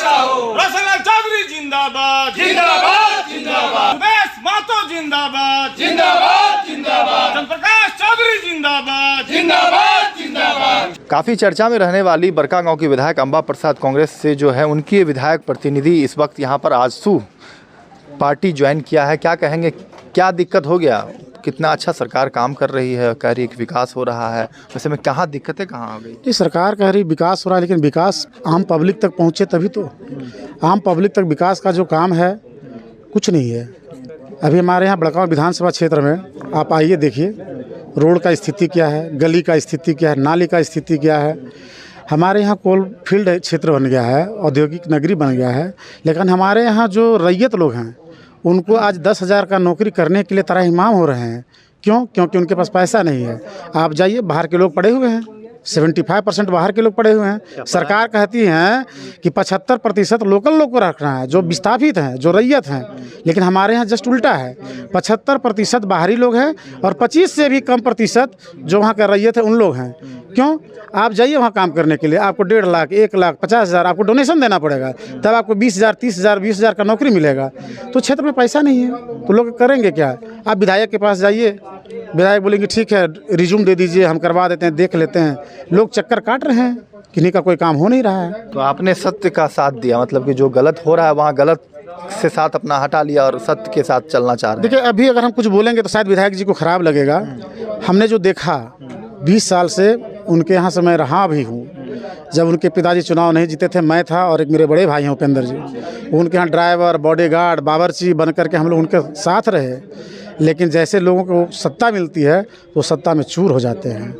रोशनलाल चौधरी जिंदाबाद जिंदाबाद जिंदाबाद, सुदेश महतो जिंदाबाद जिंदाबाद जिंदाबाद, चंद्रप्रकाश चौधरी जिंदाबाद जिंदाबाद जिंदाबाद। काफ़ी चर्चा में रहने वाली बड़कागांव की विधायक अंबा प्रसाद कांग्रेस से जो है उनकी विधायक प्रतिनिधि इस वक्त यहाँ पर आजसू पार्टी ज्वाइन किया है। क्या कहेंगे, क्या दिक्कत हो गया? कितना अच्छा सरकार काम कर रही है, कह रही है कि विकास हो रहा है, वैसे में कहाँ दिक्कतें कहाँ आ गई? ये सरकार कह रही विकास हो रहा है, लेकिन विकास आम पब्लिक तक पहुँचे तभी तो। आम पब्लिक तक विकास का जो काम है कुछ नहीं है। अभी हमारे यहाँ बड़कागांव विधानसभा क्षेत्र में आप आइए देखिए, रोड का स्थिति क्या है, गली का स्थिति क्या है, नाली का स्थिति क्या है। हमारे यहाँ कोल फील्ड क्षेत्र बन गया है, औद्योगिक नगरी बन गया है, लेकिन हमारे यहाँ जो रैयत लोग हैं उनको आज 10,000 का नौकरी करने के लिए तराहिमाम हो रहे हैं। क्यों? क्योंकि उनके पास पैसा नहीं है। आप जाइए, बाहर के लोग पढ़े हुए हैं, 75% बाहर के लोग पढ़े हुए हैं। सरकार कहती है कि 75% लोकल लोग को रखना है, जो विस्थापित हैं, जो रैयत हैं, लेकिन हमारे यहाँ जस्ट उल्टा है। 75% बाहरी लोग हैं और 25 से भी कम प्रतिशत जो वहाँ का रैयत है उन लोग हैं। क्यों? आप जाइए वहाँ काम करने के लिए, आपको 1.5 लाख, 1 लाख, 50,000 आपको डोनेशन देना पड़ेगा, तब आपको 20,000, 30,000, 20,000 का नौकरी मिलेगा। तो क्षेत्र में पैसा नहीं है तो लोग करेंगे क्या? आप विधायक के पास जाइए, विधायक बोलेंगे ठीक है रिज्यूम दे दीजिए, हम करवा देते हैं, देख लेते हैं। लोग चक्कर काट रहे हैं, किन्हीं का कोई काम हो नहीं रहा है। तो आपने सत्य का साथ दिया, मतलब कि जो गलत हो रहा है वहाँ गलत से साथ अपना हटा लिया और सत्य के साथ चलना चाह रहे हैं। देखिए, अभी अगर हम कुछ बोलेंगे तो शायद विधायक जी को खराब लगेगा। हमने जो देखा 20 साल से उनके यहाँ से मैं रहा भी हूँ। जब उनके पिताजी चुनाव नहीं जीते थे, मैं था और एक मेरे बड़े भाई हैं उपेंद्र जी, उनके यहाँ ड्राइवर, बॉडीगार्ड, बावर्ची बन करके हम लोग उनके साथ रहे। लेकिन जैसे लोगों को सत्ता मिलती है तो सत्ता में चूर हो जाते हैं।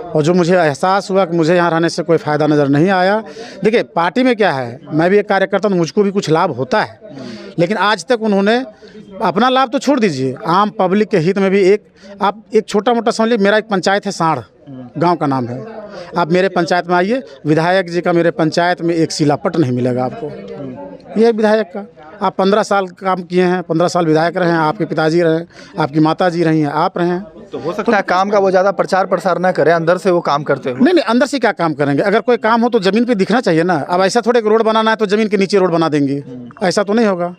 और जो मुझे एहसास हुआ कि मुझे यहाँ रहने से कोई फ़ायदा नज़र नहीं आया। देखिए, पार्टी में क्या है, मैं भी एक कार्यकर्ता हूँ, मुझको भी कुछ लाभ होता है, लेकिन आज तक उन्होंने अपना लाभ तो छोड़ दीजिए, आम पब्लिक के हित में भी आप एक छोटा मोटा समझ लीजिए। मेरा एक पंचायत है, साढ़ गांव का नाम है। आप मेरे पंचायत में आइए, विधायक जी का मेरे पंचायत में एक शिलापट नहीं मिलेगा आपको। ये है विधायक का। आप 15 साल काम किए हैं, 15 साल विधायक रहे हैं, आपके पिताजी रहे, आपकी माता जी रही हैं, आप रहे हैं। तो हो सकता है काम का वो ज़्यादा प्रचार प्रसार ना करें, अंदर से वो काम करते हो। नहीं, अंदर से क्या काम करेंगे? अगर कोई काम हो तो ज़मीन पे दिखना चाहिए ना। अब ऐसा थोड़े रोड बनाना है तो ज़मीन के नीचे रोड बना देंगे, ऐसा तो नहीं होगा।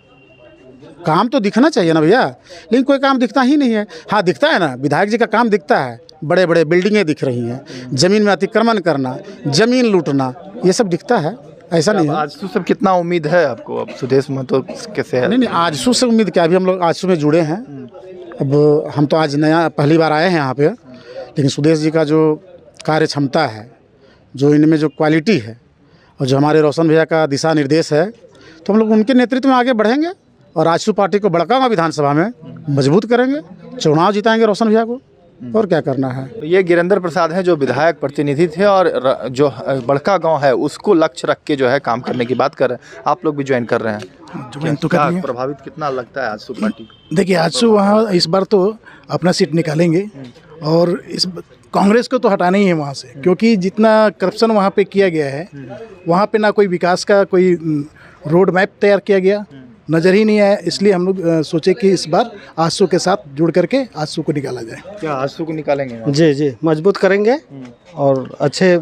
काम तो दिखना चाहिए ना भैया, लेकिन कोई काम दिखता ही नहीं है। हाँ, दिखता है ना, विधायक जी का काम दिखता है, बड़े बड़े बिल्डिंगें दिख रही हैं, ज़मीन में अतिक्रमण करना, ज़मीन लूटना, ये सब दिखता है, ऐसा नहीं है। आजसू से कितना उम्मीद है आपको? अब सुदेश महतो कैसे है? नहीं, आजसू से उम्मीद क्या, अभी हम लोग आजसू में जुड़े हैं। अब हम तो आज नया पहली बार आए हैं यहाँ पे, लेकिन सुदेश जी का जो कार्य क्षमता है, जो इनमें जो क्वालिटी है, और जो हमारे रोशन भैया का दिशा निर्देश है, तो हम लोग उनके नेतृत्व में आगे बढ़ेंगे और आजसू पार्टी को बड़कागांव विधानसभा में मजबूत करेंगे, चुनाव जिताएंगे रोशन भैया को, और क्या करना है। तो ये गिरिंदर प्रसाद हैं जो विधायक प्रतिनिधि थे और जो बड़कागांव है उसको लक्ष्य रख के जो है काम करने की बात कर रहे हैं। आप लोग भी ज्वाइन कर रहे हैं, ज्वाइन तो क्या कर हैं। प्रभावित कितना लगता है आजसू पार्टी? देखिए, आजसू वहाँ इस बार तो अपना सीट निकालेंगे और इस कांग्रेस को तो हटाना ही है वहाँ से, क्योंकि जितना करप्शन वहाँ पे किया गया है, वहाँ पे ना कोई विकास का कोई रोड मैप तैयार किया गया, नज़र ही नहीं आया। इसलिए हम लोग सोचे कि इस बार आजसू के साथ जुड़ करके आजसू को निकाला जाए। क्या आजसू को निकालेंगे? जी, मजबूत करेंगे और अच्छे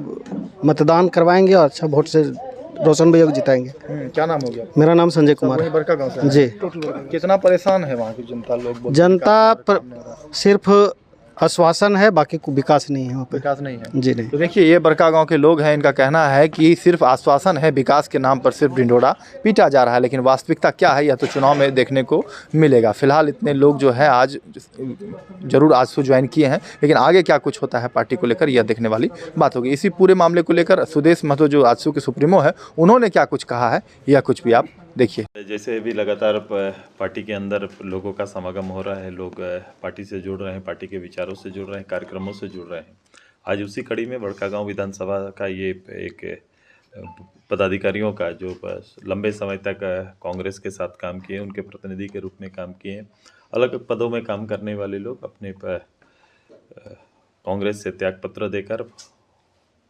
मतदान करवाएंगे और अच्छा वोट से रोशन भैया को जिताएंगे। क्या नाम हो गया? मेरा नाम संजय कुमार वहीं बड़कागांव से? जी। कितना परेशान है वहाँ की जनता? लोग जनता सिर्फ आश्वासन है, बाकी को विकास नहीं है वहाँ पे। विकास नहीं है जी नहीं। तो देखिए, ये बड़कागांव के लोग हैं, इनका कहना है कि सिर्फ आश्वासन है, विकास के नाम पर सिर्फ ढिंढोरा पीटा जा रहा है, लेकिन वास्तविकता क्या है यह तो चुनाव में देखने को मिलेगा। फिलहाल इतने लोग जो है आज जरूर आजसू ज्वाइन किए हैं, लेकिन आगे क्या कुछ होता है पार्टी को लेकर यह देखने वाली बात होगी। इसी पूरे मामले को लेकर सुदेश महतो जो आजसू के सुप्रीमो है, उन्होंने क्या कुछ कहा है, यह कुछ भी आप देखिए। जैसे भी लगातार पार्टी के अंदर लोगों का समागम हो रहा है, लोग पार्टी से जुड़ रहे हैं, पार्टी के विचारों से जुड़ रहे हैं, कार्यक्रमों से जुड़ रहे हैं। आज उसी कड़ी में बड़कागांव विधानसभा का ये एक पदाधिकारियों का जो लंबे समय तक कांग्रेस के साथ काम किए, उनके प्रतिनिधि के रूप में काम किए, अलग पदों में काम करने वाले लोग अपने कांग्रेस से त्यागपत्र देकर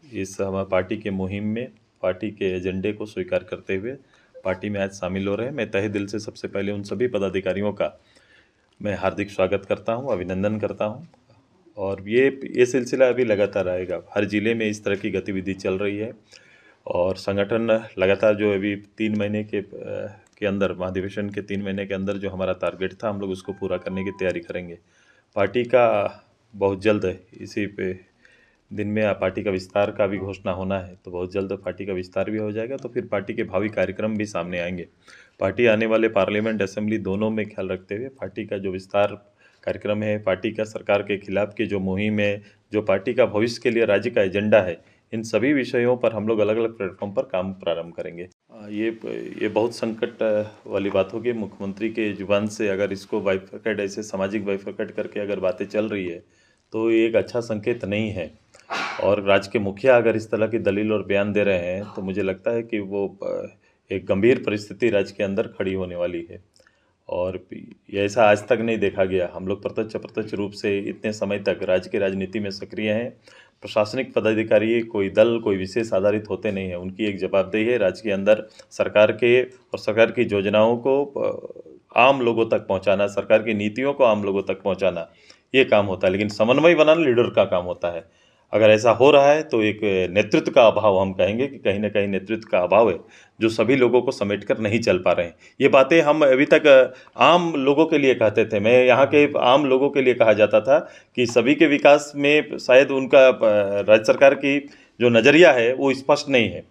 इस पार्टी के मुहिम में, पार्टी के एजेंडे को स्वीकार करते हुए पार्टी में आज शामिल हो रहे हैं। मैं तहे दिल से सबसे पहले उन सभी पदाधिकारियों का मैं हार्दिक स्वागत करता हूं, अभिनंदन करता हूं। और ये सिलसिला अभी लगातार रहेगा। हर ज़िले में इस तरह की गतिविधि चल रही है और संगठन लगातार जो अभी 3 महीने के अंदर, महाधिवेशन के 3 महीने के अंदर जो हमारा टारगेट था, हम लोग उसको पूरा करने की तैयारी करेंगे। पार्टी का बहुत जल्द इसी पे दिन में पार्टी का विस्तार का भी घोषणा होना है, तो बहुत जल्द पार्टी का विस्तार भी हो जाएगा, तो फिर पार्टी के भावी कार्यक्रम भी सामने आएंगे। पार्टी आने वाले पार्लियामेंट, असेंबली दोनों में ख्याल रखते हुए पार्टी का जो विस्तार कार्यक्रम है, पार्टी का सरकार के खिलाफ की जो मुहिम है, जो पार्टी का भविष्य के लिए राज्य का एजेंडा है, इन सभी विषयों पर हम लोग अलग अलग प्लेटफॉर्म पर काम प्रारंभ करेंगे। ये बहुत संकट वाली बात होगी। मुख्यमंत्री के जुबान से अगर इसको बाइफरकेट, ऐसे सामाजिक बाइफरकेट करके अगर बातें चल रही है तो ये एक अच्छा संकेत नहीं है। और राज्य के मुखिया अगर इस तरह की दलील और बयान दे रहे हैं तो मुझे लगता है कि वो एक गंभीर परिस्थिति राज्य के अंदर खड़ी होने वाली है। और ये ऐसा आज तक नहीं देखा गया। हम लोग प्रत्यक्ष रूप से इतने समय तक राज्य की राजनीति में सक्रिय हैं। प्रशासनिक पदाधिकारी कोई दल, कोई विशेष आधारित होते नहीं हैं। उनकी एक जवाबदेही है राज्य के अंदर सरकार के और सरकार की योजनाओं को आम लोगों तक पहुंचाना, सरकार की नीतियों को आम लोगों तक पहुंचाना, ये काम होता है। लेकिन समन्वय बनाना लीडर का काम होता है। अगर ऐसा हो रहा है तो एक नेतृत्व का अभाव, हम कहेंगे कि कहीं ना कहीं नेतृत्व का अभाव है, जो सभी लोगों को समेटकर नहीं चल पा रहे हैं। ये बातें हम अभी तक आम लोगों के लिए कहते थे। मैं यहाँ के आम लोगों के लिए कहा जाता था कि सभी के विकास में शायद उनका राज्य सरकार की जो नज़रिया है वो स्पष्ट नहीं है।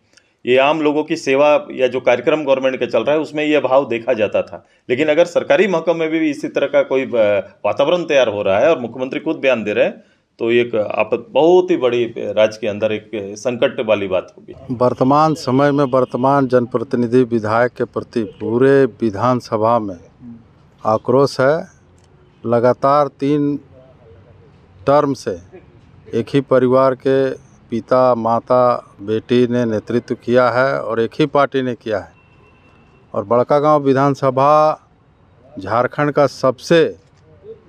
ये आम लोगों की सेवा या जो कार्यक्रम गवर्नमेंट का चल रहा है उसमें ये भाव देखा जाता था। लेकिन अगर सरकारी महकमे में भी इसी तरह का कोई वातावरण तैयार हो रहा है और मुख्यमंत्री खुद बयान दे रहे हैं, तो एक बहुत ही बड़ी राज्य के अंदर एक संकट वाली बात होगी। वर्तमान समय में वर्तमान जनप्रतिनिधि विधायक के प्रति पूरे विधानसभा में आक्रोश है। लगातार 3 टर्म से एक ही परिवार के पिता, माता, बेटी ने नेतृत्व किया है और एक ही पार्टी ने किया है। और बड़कागांव विधानसभा झारखंड का सबसे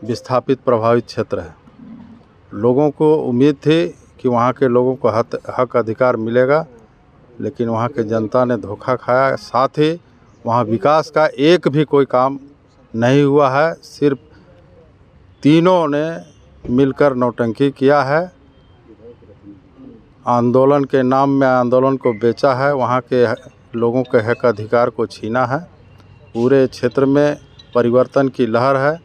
विस्थापित प्रभावित क्षेत्र है। लोगों को उम्मीद थी कि वहाँ के लोगों को हक अधिकार मिलेगा, लेकिन वहाँ के जनता ने धोखा खाया। साथ ही वहाँ विकास का एक भी कोई काम नहीं हुआ है। सिर्फ तीनों ने मिलकर नौटंकी किया है, आंदोलन के नाम में आंदोलन को बेचा है, वहाँ के लोगों के हक अधिकार को छीना है। पूरे क्षेत्र में परिवर्तन की लहर है।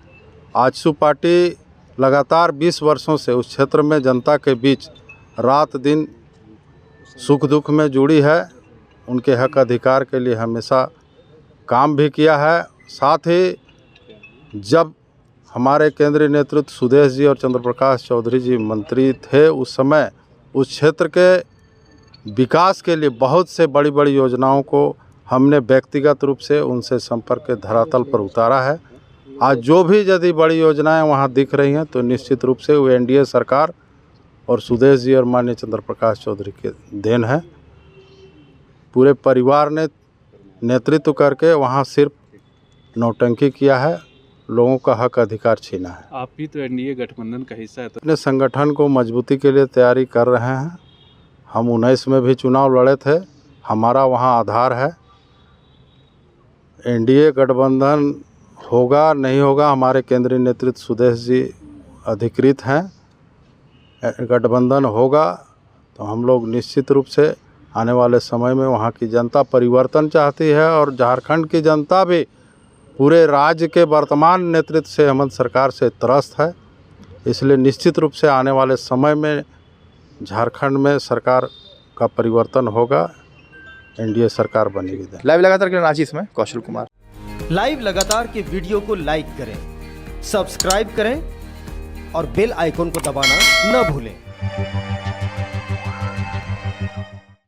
आजसू पार्टी लगातार 20 वर्षों से उस क्षेत्र में जनता के बीच रात दिन सुख दुख में जुड़ी है। उनके हक अधिकार के लिए हमेशा काम भी किया है। साथ ही जब हमारे केंद्रीय नेतृत्व सुदेश जी और चंद्र प्रकाश चौधरी जी मंत्री थे, उस समय उस क्षेत्र के विकास के लिए बहुत से बड़ी बड़ी योजनाओं को हमने व्यक्तिगत रूप से उनसे संपर्क के धरातल पर उतारा है। आज जो भी यदि बड़ी योजनाएं वहां दिख रही हैं तो निश्चित रूप से वो एनडीए सरकार और सुदेश जी और माननीय चंद्र प्रकाश चौधरी के देन है। पूरे परिवार ने नेतृत्व करके वहां सिर्फ नौटंकी किया है, लोगों का हक अधिकार छीना है। आप भी तो एनडीए गठबंधन का हिस्सा है, तो अपने संगठन को मजबूती के लिए तैयारी कर रहे हैं। हम 19 में भी चुनाव लड़े थे, हमारा वहां आधार है। एनडीए गठबंधन होगा नहीं होगा, हमारे केंद्रीय नेतृत्व सुदेश जी अधिकृत हैं। गठबंधन होगा तो हम लोग निश्चित रूप से आने वाले समय में वहाँ की जनता परिवर्तन चाहती है और झारखंड की जनता भी पूरे राज्य के वर्तमान नेतृत्व से हेमंत सरकार से त्रस्त है। इसलिए निश्चित रूप से आने वाले समय में झारखंड में सरकार का परिवर्तन होगा, एनडीए सरकार बनेगी। लाइव लगातार के लिए रांची में कौशल कुमार। लाइव लगातार के वीडियो को लाइक करें, सब्सक्राइब करें और बेल आइकन को दबाना न भूलें।